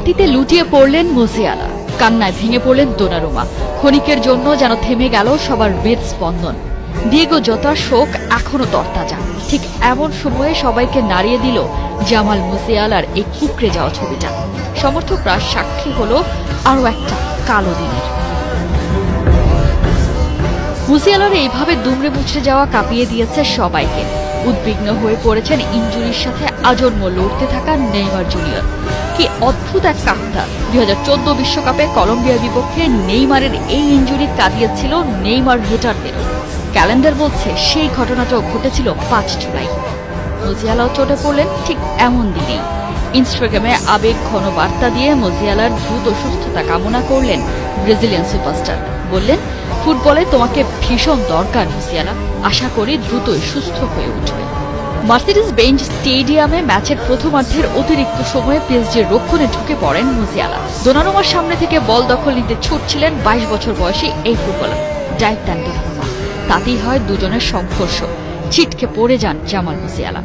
মাটিতে লুটিয়ে পড়লেন মুসিয়ালা, কান্নায় ভেঙে পড়লেন দোনারুমা। ক্ষণিকের জন্য যেন থেমে গেল সবার হৃদস্পন্দন। ডিয়েগো জোতার শোক এখনো তরতাজা। ঠিক এমন সময়ে সবাইকে নাড়িয়ে দিল জামাল মুসিয়ালার এই কুকড়ে যাওয়া ছবিটা। সমর্থকরা সাক্ষী হলো আরো একটা কালো দিনের। মুসিয়ালার এইভাবে দুমড়ে মুচড়ে যাওয়া কাঁপিয়ে দিয়েছে সবাইকে। উদ্বিগ্ন হয়ে পড়েছেন ইনজুরির সাথে আজন্ম লড়তে থাকা নেইমার জুনিয়র। কি অদ্ভুত এক কাহিনী! 2014 বিশ্বকাপে কলম্বিয়ার বিপক্ষে নেইমারের এই ইনজুরি কাঁদিয়েছিল নেইমার হেটারদের। ক্যালেন্ডার বলছে সেই ঘটনাটাও ঘটেছিল 5 জুলাই। মুসিয়ালাও চোটে পড়লেন ঠিক এমন দিনেই। ইনস্টাগ্রামে আবেগ ঘন বার্তা দিয়ে মুসিয়ালার দ্রুত সুস্থতা কামনা করলেন ব্রাজিলিয়ান সুপারস্টার। বললেন, ফুটবলে তোমাকে ভীষণ দরকার মুসিয়ালা, আশা করি দ্রুতই সুস্থ হয়ে উঠবে। মার্সিডিজ বেঞ্জ স্টেডিয়ামে ম্যাচের প্রথমার্ধের অতিরিক্ত সময়ে পিএসজির রক্ষণে ঢুকে পড়েন মুসিয়ালা। দোনারুমার সামনে থেকে বল দখল নিতে ছুটছিলেন 22 বছর বয়সী এই ফুটবলার। ডাইভ দেন দোনারুমা, তাতেই হয় দুজনের সংঘর্ষ। ছিটকে পড়ে যান জামাল মুসিয়ালা।